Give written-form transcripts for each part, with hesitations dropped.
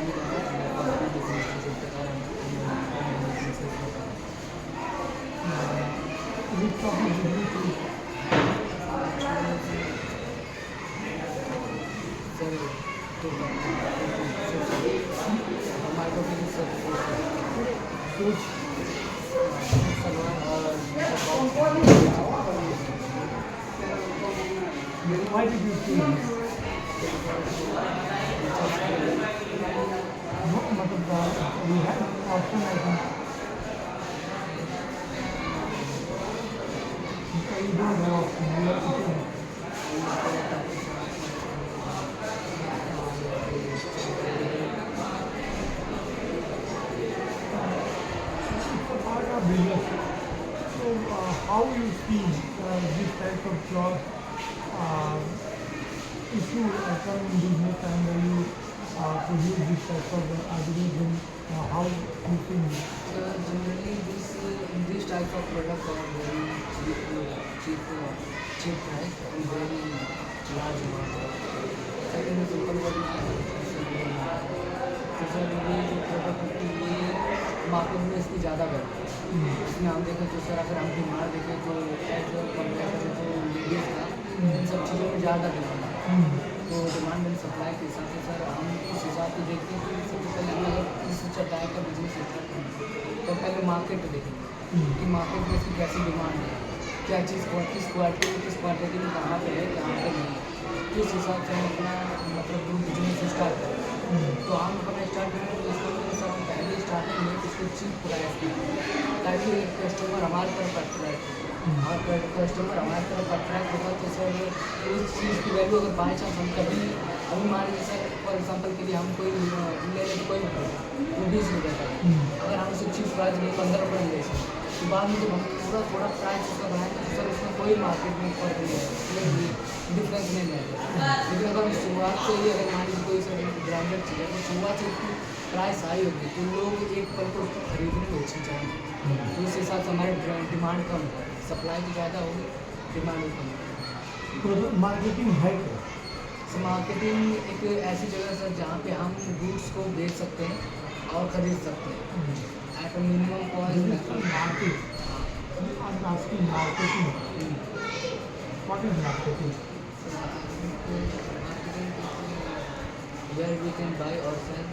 नहीं कर रहा, मेरे पास अपना बिजनेस है जिसके कारण मैं बिजनेस कर रहा which topic did you choose? हूँ। एक्चुअली सर तो हमारे topic is sir Which salwar और why did you choose this? No, मतलब we have option I think. So you don't have option. You have to choose. It's a part of business. So how you see this type of job if you come in business and you produce this type of articles, then how you think? generally these types of products are very cheap price and very large amount. Second is open body तो sir ये जो product ये market में इसकी ज़्यादा value है। इसमें हम देखें तो सर अगर हम डिमांड देखें तो एज कम्पेयर करें तो लेडीज़ का इन सब चीज़ों में ज़्यादा डिमांड है। तो डिमांड एंड सप्लाई के हिसाब से सर हम उस हिसाब से देखते हैं कि सबसे पहले हम अगर इस चटाई का बिजनेस स्टार्ट करें तो पहले मार्केट देखेंगे कि मार्केट में इसकी कैसी डिमांड है, क्या चीज़ किस क्वालिटी में किस क्वांटिटी में कहाँ पे है कहाँ पे नहीं है। किस हिसाब से हम अपना मतलब बिजनेस स्टार्ट करें। तो हम अपना स्टार्ट करें तो इसको सर हम पहले स्टार्टिंग में इसको चीप प्राइस में ताकि कस्टमर हमारी तरफ अट्रैक्ट हो और कस्टमर हमारी तरफ अट्रैक्ट होगा तो सर उस चीज़ की वैल्यू अगर बाई चांस हम कभी अभी मान लीजिए सर फॉर एग्जांपल के लिए हम कोई ले लें तो कोई वो 20 रुपये का अगर हम उसे चीप प्राइस में 15 रुपये ले सकते तो बाद में जब हम थोड़ा प्राइस उसका बढ़ाएंगे तो सर उसमें कोई मार्केट में फर्क नहीं है, डिफरेंस नहीं मिलेगा। लेकिन अगर हम शुरुआत से ही अगर मान लीजिए कोई सर ब्रांडेड चीज़ है तो शुरुआत से उसकी प्राइस हाई होगी तो लोग एक पल को उसको खरीदने में हिचकिचाएंगे। तो उस हिसाब से हमारी डिमांड कम है, सप्लाई तो ज़्यादा होगी, डिमांड भी कम होगी। तो मार्केटिंग है क्या? सो मार्केटिंग एक ऐसी जगह सर जहाँ पे हम गुड्स को बेच सकते हैं और ख़रीद सकते हैं at minimum cost. Market. I'm asking marketing. What is marketing? Where we can buy or sell.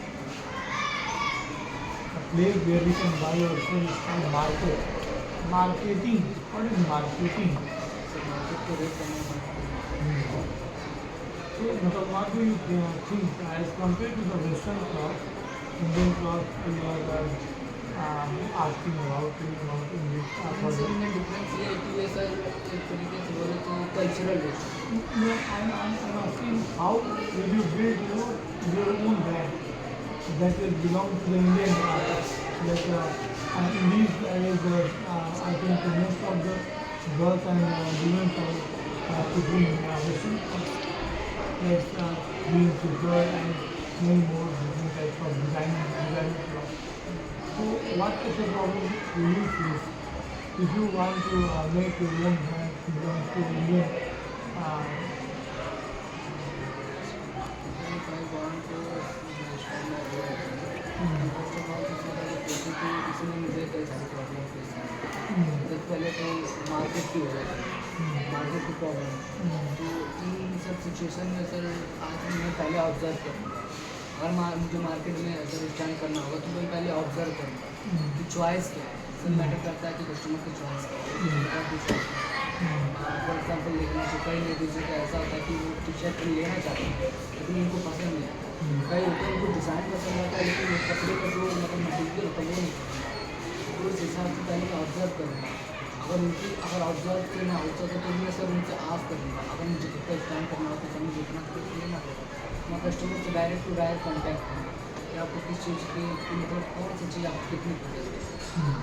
A place where we can buy or sell is called market. Marketing. What is marketing? So market को rate करना पड़ता है। So, मतलब what do you think as compared to the Western cloth, Indian cloth, you are asking about English? इनमें difference ये है कि ये सर एक तरीके से बोले तो कल्चरल है। No, I'm asking how will you build your own brand that will belong to the Indian like in these days I think most of the girls and women are putting Western like being prefer and many more different types of design clothes. So what is the problem do you face if you want to make your own brand belong to Indian If I want to start my own first of all तो sir basically इसमें मुझे कई सारी problem face की। सबसे पहले तो market की वजह से मार्केट की प्रॉब्लम तो इन सब सिचुएशन में सर आज मैं पहले ऑब्जर्व करूँगा। अगर मुझे मार्केट में सर स्टैंड करना होगा तो मैं पहले ऑब्जर्व करूँगा कि चॉइस क्या है। सर मैटर करता है कि कस्टमर की चॉइस क्या है। फॉर एग्जाम्पल लेना तो कई लेडीज़ों का ऐसा होता है कि वो टी शर्ट लेना चाहते हैं लेकिन उनको पसंद नहीं आता। कई होते हैं उनको डिज़ाइन पसंद आता है लेकिन वो कपड़े का जो मतलब मटीरियल होता है वो नहीं पसंद। तो उस हिसाब से पहले मैं ऑब्जर्व करूँगा। अगर ऑब्जर्व करना होता तो मैं सर उनसे आस करूँगा अगर मुझे कितना स्टैंड करना होता तो मुझे इतना कुछ लेना होगा। मैं कस्टमर से डायरेक्ट टू डायरेक्ट कॉन्टैक्ट करूँगा कि आपको किस चीज़ की मतलब कौन सी चीज़ आपको कितनी पड़ेगी।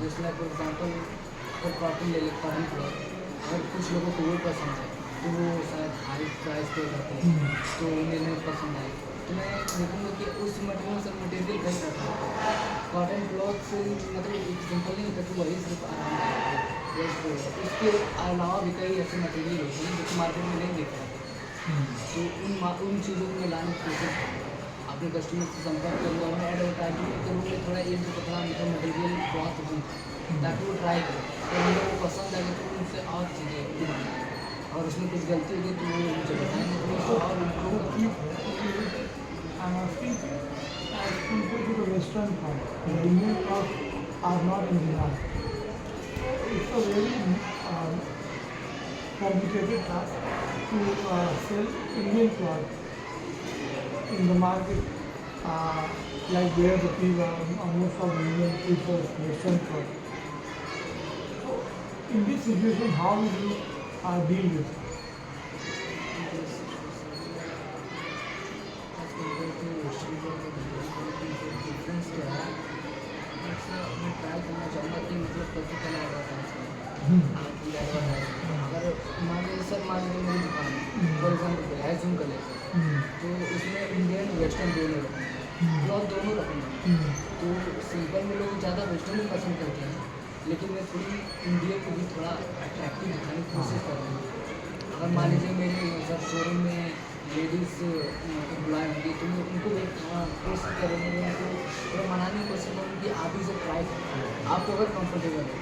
जैसे लाइक फॉर एग्जाम्पल अगर कॉटन ले लें कॉटन क्लॉथ अगर कुछ लोगों को वो पसंद है तो वो शायद हाई प्राइस पे जाते हैं तो उन्हें नहीं पसंद आए तो मैं देखूँगा कि उस मटेरियल से मटेरियल कहीं करता है। कॉटन क्लॉथ से मतलब एक सिंपल नहीं होता कि वही सिर्फ आरामदायक है, उसके अलावा भी कई ऐसे मटेरियल होते हैं जो कि मार्केट में नहीं देखे जाते। तो उन चीज़ों को मैं लाने की कोशिश करूँगा। अपने कस्टमर से संपर्क करूँगा, उन्हें एडवर्टाइजमेंट करूँगा, थोड़ा ये जो थोड़ा मतलब मटेरियल बहुत दूँ ताकि वो ट्राई करें, तो उन लोगों को पसंद आएगा तो उनसे और चीज़ें बनाएंगे, और उसमें कुछ गलती होगी तो वो मुझे बताएंगे तो उसको और इम्प्रूव करना। I'm asking as compared to the Western part, the Indian clothes are not in demand. It's a very complicated task to sell Indian clothes in the market, like where the people, most of the Indian people Western clothes. So, in this situation, how will you deal with it? Difference क्या है, मैं try करना चाहूँगा कि मतलब particular advertisement, आपकी advertisement अगर मान लीजिए सर, मान लीजिए मेरी दुकान है फॉर एग्जाम्पल हैजूम कलेक्शन, तो उसमें इंडियन वेस्टर्न दोनों रखूँगा, क्लॉथ दोनों रखूँगा, तो सिंपल में लोग ज़्यादा वेस्टर्न ही पसंद करते हैं, लेकिन मैं थोड़ी इंडिया को भी थोड़ा अट्रैक्टिव दिखाने की कोशिश कर रहा हूँ। अगर मान लीजिए मेरे जब शोरूम में लेडीज़ एम्प्लॉय होंगी तो मैं उनको भी कोशिश करूँगा, उनको थोड़ा मनाने की कोशिश करूँगी कि आप इसे ट्राई करें, आपको अगर कंफर्टेबल है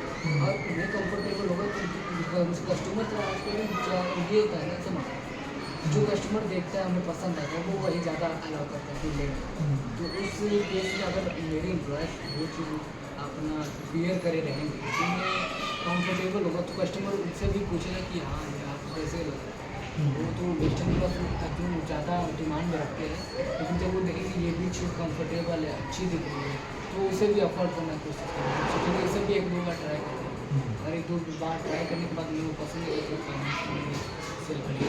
और उन्हें कंफर्टेबल होगा तो कस्टमर से ये होता है ना समा, जो कस्टमर देखता है हमें पसंद आता है वो वही ज़्यादा अलाउ करता है कि लेना, तो उस केस में अगर मेरी एम्प्लॉय वो चीज़ अपना बियर करे रहेंगे तो मैं कंफर्टेबल होगा तो कस्टमर उनसे भी पूछेगा कि हाँ ये आप कैसे लग रहा है, वो तो वेस्टर्न क्लॉथ क्यों ज़्यादा डिमांड में रखते हैं, लेकिन जब वो देखेंगे ये भी चीज़ कंफर्टेबल है, अच्छी दिख रही है, तो उसे भी अफोर्ड करने की कोशिश करेंगे, सोचेंगे इसे भी एक दो बार ट्राई करते हैं, और एक दो बार ट्राई करने के बाद लोगों को पसंद है तो फाइनेंस सेल करेंगे।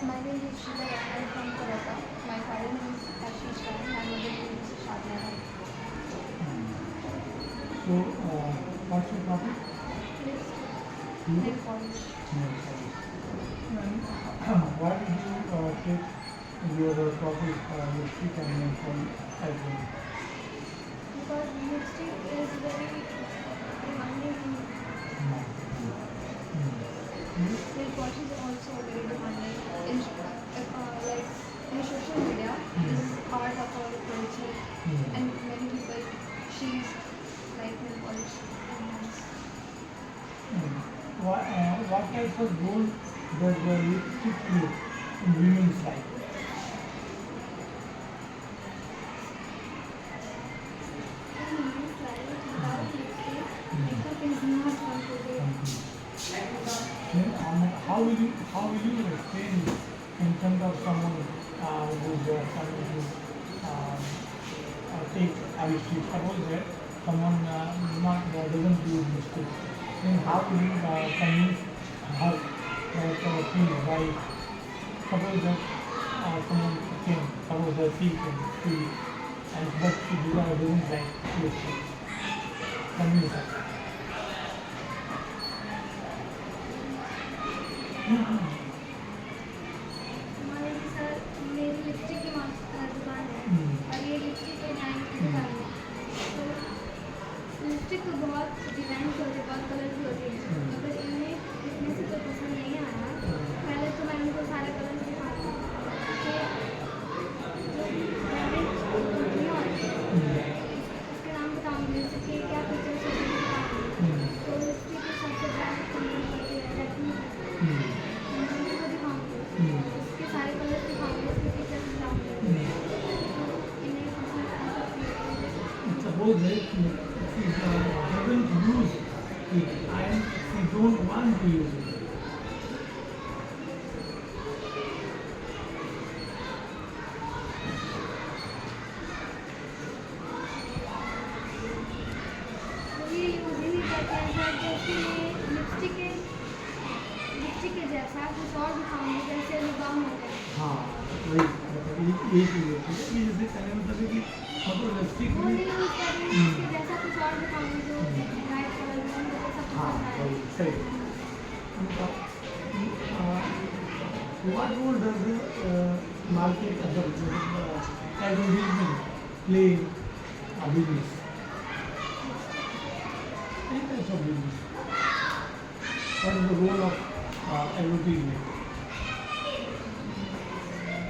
My name is Sheila Ratnam from Kolkata. My father name is Ashish Ram. My mother name is Shadna Ram. So, what's your topic? Nail polish. And why did you take your topic lipstick and nail polish as well? Because lipstick is very demanding. Nail polish is also very demanding. Like in social media, this is part of our culture, and many people choose like nail polish. What types of role does the lipstick play in women's life? How will you explain this in front of someone who's someone who takes lipstick? Suppose that someone doesn't use lipstick, then how will you convince her that please buy? Suppose that someone came, suppose that she came, but she doesn't like lipstick. Convince her. हमारे sir मेरी lipstick की दुकान है और ये lipstick के design की दुकान है, तो लिपस्टिक तो बहुत डिज़ाइन की होती है, बहुत कलर की होती है, अगर इसमें से कोई पसंद नहीं आया, पहले तो मैं उनको सारे कलर दिखाती हूँ कि जो ब्रांडेड कंपनी होती है उसके नाम बताऊँगी, जैसे कि क्या फीचर्स होते हैं, तो लिपस्टिक की सबसे ब्रांडेड कंपनी होती है लैक्मे, को दिखाऊंगी, उसके सारे कलर दिखाऊंगी, उसके फीचर्स दिखाऊंगी, इन्हें पसंद आ सकती है। Suppose that she doesn't use it and she don't want to use it. ये यूज ही नहीं करते हैं सर, जैसे लिपस्टिक के जैसा कुछ और दिखाऊंगी, जैसे लिबाम होता है, हाँ वही मतलब ये चीज़ होती है कि जैसे कहने मतलब है कि मतलब लिपस्टिक वो नहीं यूज करेंगे, इसके जैसा कुछ और दिखाऊंगी जो ब्राइट कलर में उनको सब हाँ पसंद वही आए। सही। What role does the market advertisement play a business? Any types of business. What is the role of advertisement?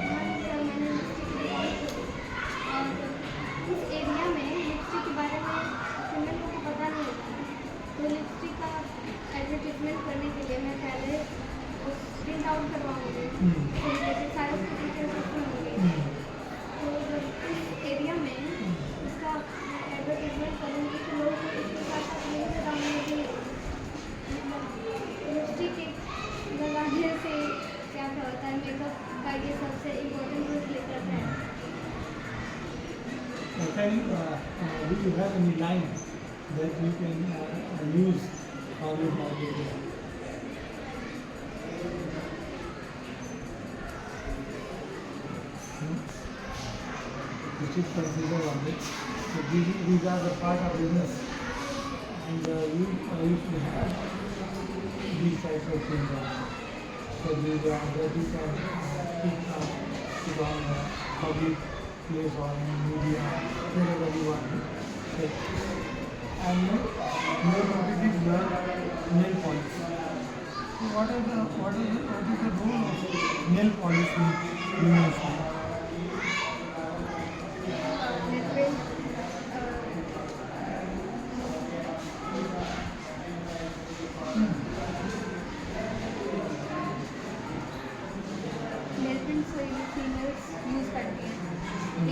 हमारे सर मैंने लिपस्टिक और इस एरिया में लिपस्टिक के बारे में फीमेल लोगों को पता नहीं होता है, तो लिपस्टिक का एडवर्टीजमेंट करने के लिए मैं पहले उस प्रिंट आउट करवाऊँगी, उससे रिलेटेड सारे उसके डिटेल्स रखूँगी। तो जब इस एरिया में इसका एडवर्टीजमेंट करूँगी तो लोग इसके साथ साथ मेरे से दामों की लिपस्टिक लगाने से क्या क्या होता है, मेकअप का ये सबसे इम्पोर्टेंट रोल प्ले करता है। Do you have any line that you can use for your marketing? You should consider on it. So these are the part of business, and you should have these types of things also. So these are that you can speak on public place or in media, wherever you want to say. And your topic is nail polish. So what is the role of nail polish in women's life? Nail paint से females use करती हैं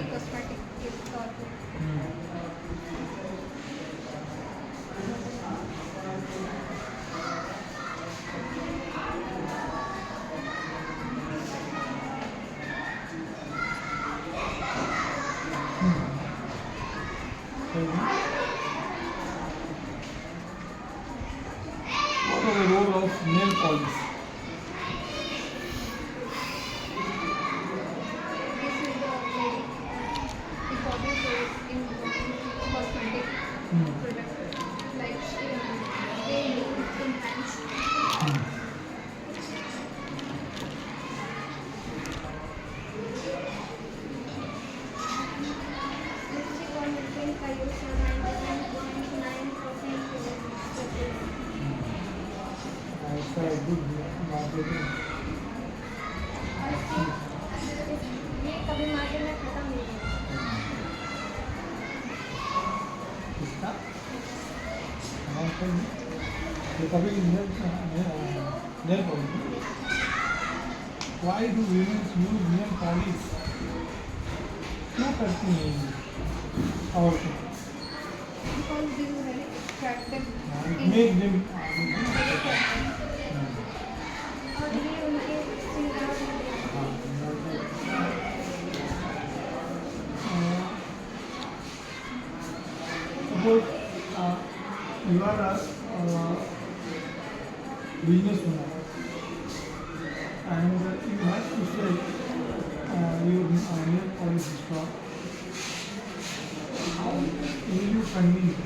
एक cosmetic के तौर पर। What is the role of nail polish? This is a very important role in cosmetic products like they use in hands. Lipstick और nail paint का use 99.9% करते हैं। It's a good marketing. और ये कभी मार्केट में खत्म नहीं होगा। इसका ये कभी nail polish. Why do women use nail polish? क्यों करती हैं ये? औरतें? Because this is very attractive. Make them और ये उनके सिंगार suppose you are a businesswoman and you have to sell your nail polish stock. How will you convince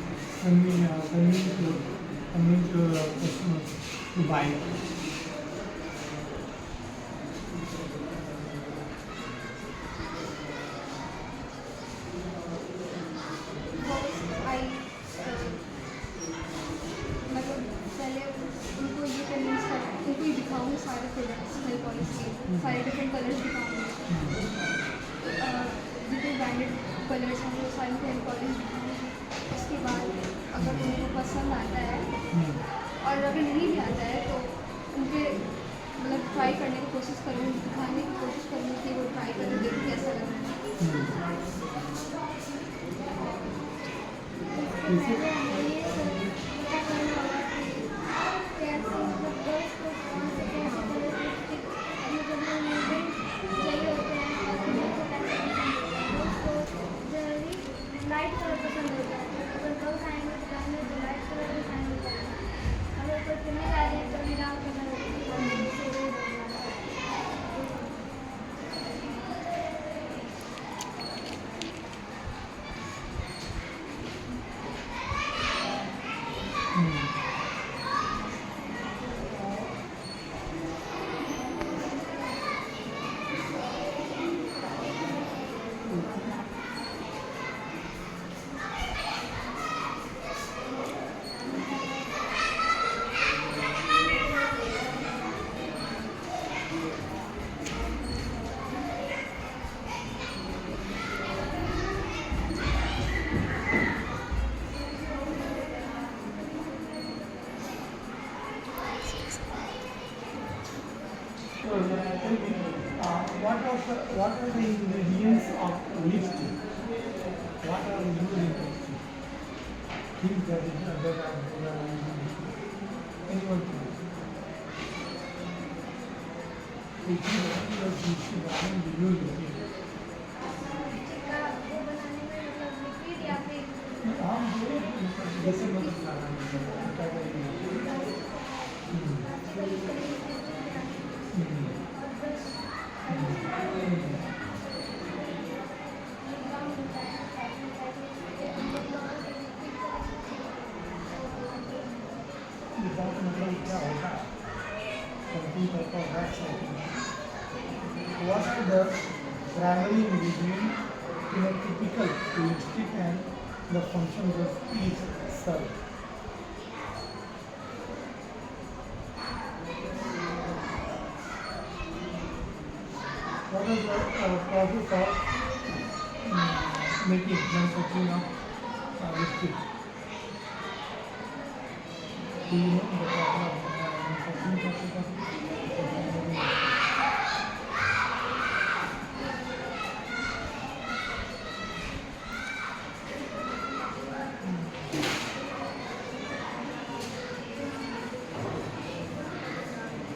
your customers to buy it? मतलब पहले उनको ये कन्विंस कर उनको ये दिखाऊंगी सारे प्रोडक्ट्स नेल पॉलिश के सारे डिफरेंट कलर्स दिखाऊंगी, जितने ब्रांडेड कलर्स हैं वो सारे नेल पॉलिश दिखाऊंगी। उसके बाद अगर उनको पसंद आता है और अगर नहीं भी आता है तो उनके मतलब ट्राई करने की कोशिश करूँगी, दिखाने की कोशिश करूँगी कि वो ट्राई करके देखें कैसा लग रहा है। जैसे लाइट कलर पसंद होता है, अगर गर्ल्स आएंगे तो पहले तो लाइट कलर भी पहन होता है, अगर कोई फीमेल आ रही है तो dark colour what are the ingredients of lipstick? What are the ingredients? Things that are using. Anyone can. If you lipstick, I think you use it. Lipstick का वो बनाने में मतलब लिक्विड या फिर हम जैसे मतलब खाना क्या करेंगे और ब्रश मतलब क्या होता है कंप्यूटर का website what are the primary ingredient in a typical lipstick and the functions of each serve. What is the process of making manufacturing of lipstick? Do you know the process of manufacturing process of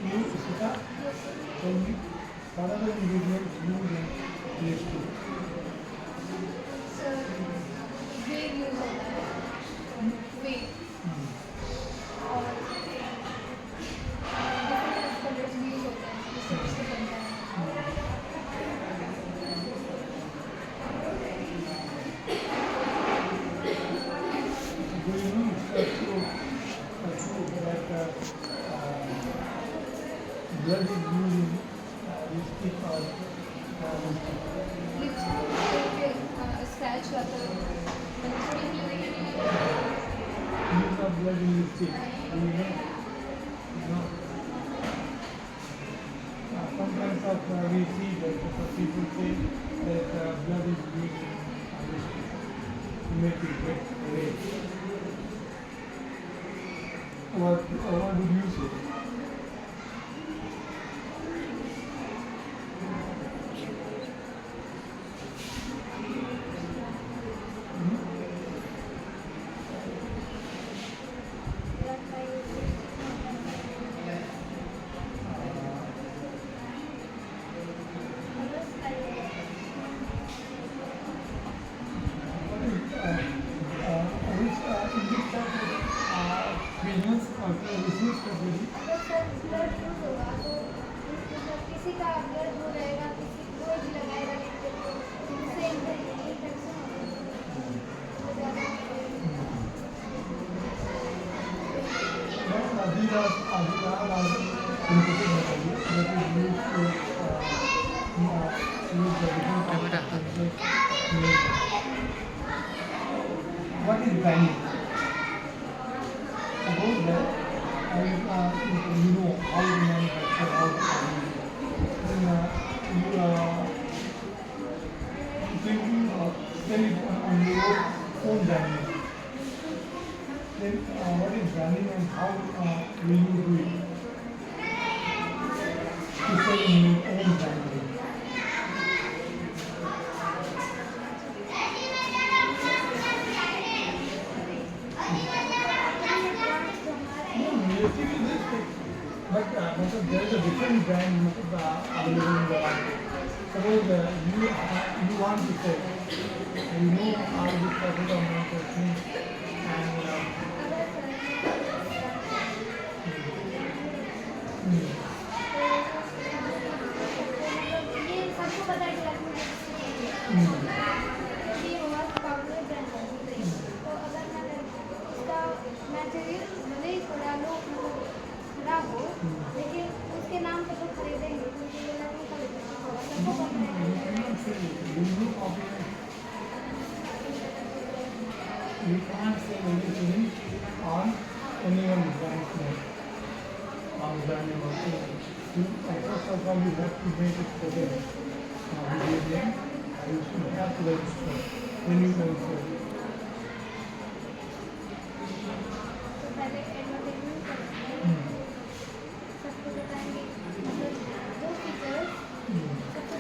you, Sita, tell me what are the ingredients used in lipstick? Sir wave use होता है wave और different colours भी use होते हैं जिससे lipstick बनता है Do you know it's true that blood is used in lipstick or lipstick? Lipstick scratch रहता है Use of blood in lipstick. Do you know? No. Sometimes we see that people say that blood is used in lipstick to make it get red. What would you say? Business or business strategy. अगर sir blood use होगा तो मतलब किसी का blood हो रहेगा किसी कोई भी लगाएगा लिपस्टिक तो उससे इन्फेक्शन होगा These are synthetic materials that is used to use the different types of subjects. What is branding? Suppose that you know how to manufacture, how to produce. Then you sell it on your own branding. Then what is branding and how will you do it? To sell in your own branding. Lipstick is lipstick. But there is a different brand available in the market. Suppose you want to sell, you know how this process of manufacturing and ये सबको पता है कि ये हुआ powder brand तो अगर मैं उसका मटेरियल भले ही थोड़ा लो मतलब खराब हो लेकिन उसके नाम पे तो खरीदेंगे क्योंकि ये लोगों का सबको पता है you can't sell anything on anyone's brand name. On brand name also. First of all, you have to make it for them. Video name, you should have to register. Then you can sell it. तो पहले advertisement करेंगे सबको बताएंगे मतलब जो features सबको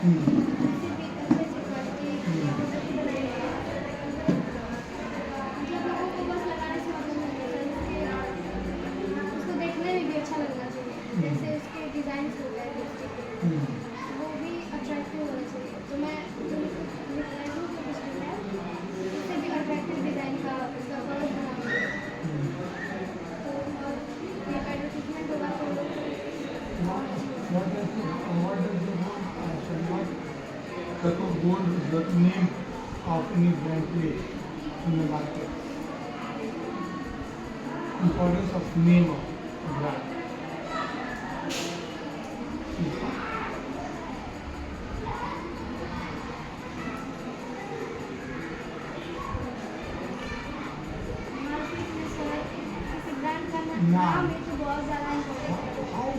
ऐसे भी अच्छे अच्छे क्वालिटी या प्रोडक्ट बनाए हैं। मतलब लोगों को बस लगाने से मतलब नहीं होता, उसको देखने में भी अच्छा लगना चाहिए। जैसे उसके डिज़ाइंस हो गए लिपस्टिक के, वो भी अट्रैक्टिव होना चाहिए। तो मैं जो लिपस्टिक है उससे भी अट्रैक्टिव डिज़ाइन का उसका पर्स बनाऊँगी। तो और ये एडवर्टीजमेंट होगा तो What gold the name of any brand play in the market? Importance of name of a brand. Market में सर किसी ब्रांड का नाम। नाम है तो बहुत ज़्यादा इम्पोर्टेंट है। How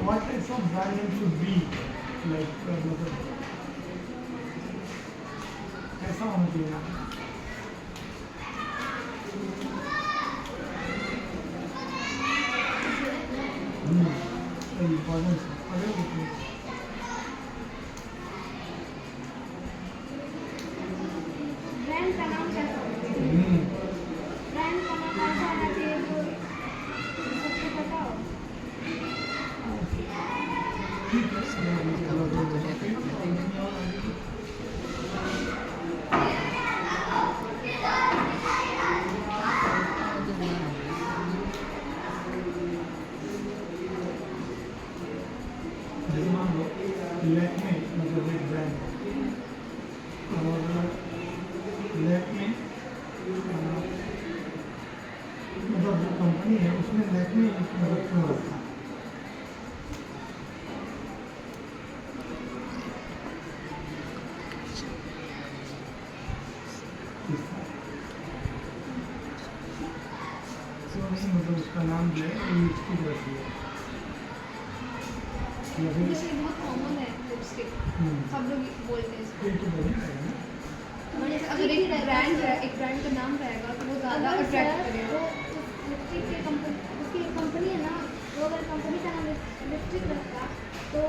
what types of brand name should be like ऐसा होना चाहिए ना इम्पोर्टेंस अगर ब्रांड का नाम कैसा होना चाहिए? ब्रांड का नाम ऐसा होना चाहिए जो सबको पता हो। ठीक है जैसे मान लो लैक्मे मतलब एक ब्रांड और लैक्मे मतलब जो कंपनी है उसने लैक्मे मतलब क्यों रखा मतलब उसका नाम जो है वो लिपस्टिक रखी है या फिर जैसे ये बहुत कॉमन है लिपस्टिक, सब लोग बोलते हैं इसको। ये तो बढ़िया है ना और जैसे अगर एक ब्रांड है, एक ब्रांड का नाम रहेगा तो वो ज़्यादा अगर अट्रैक्ट सर करेगा। वो लिपस्टिक की कंपनी उसकी एक कंपनी है ना, वो अगर कंपनी का नाम लिपस्टिक रखता तो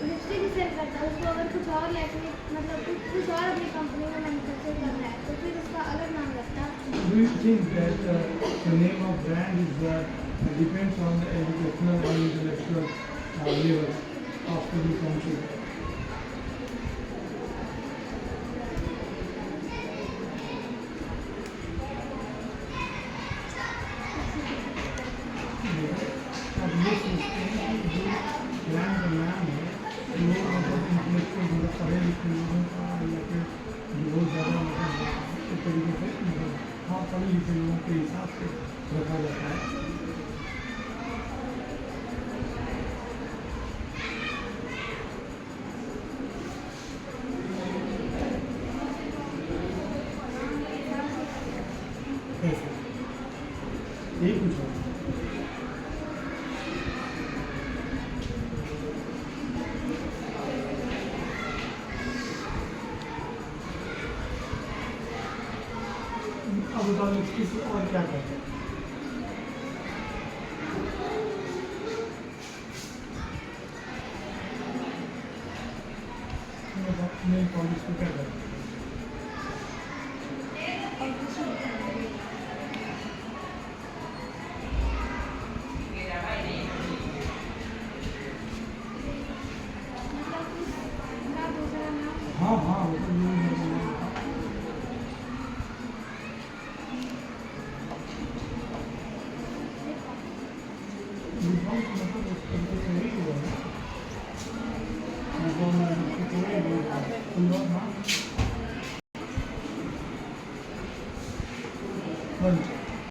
लिपस्टिक ही सेल करता। उसको अगर कुछ और लैक्मे मतलब कुछ और अपनी कंपनी में मैन्युफैक्चर करना है तो फिर उसका अलग नाम रखता। Do you think that the name of brand is depends on the educational and intellectual level of the country? अब ये सोचते हैं कि जो ब्रांड का नाम है वो मतलब इंटेलेक्चुअल मतलब पढ़े लिखे लोगों का या फिर जो बहुत ज़्यादा मतलब इस तरीके से मतलब हाँ पढ़े लिखे लोगों के हिसाब से रखा जाता है ऐसे यही कुछ है अब बताओ इसकी और क्या करते हैं नेल पॉलिश को क्या करते हैं और कुछ नहीं। मतलब उसका दूसरा नाम हाँ हाँ वो तो ये मेरा नाम था विद्वान का मतलब उस तरीके से नहीं हुआ है विद्वान में उसकी कोई नहीं हुआ विद्वान हाँ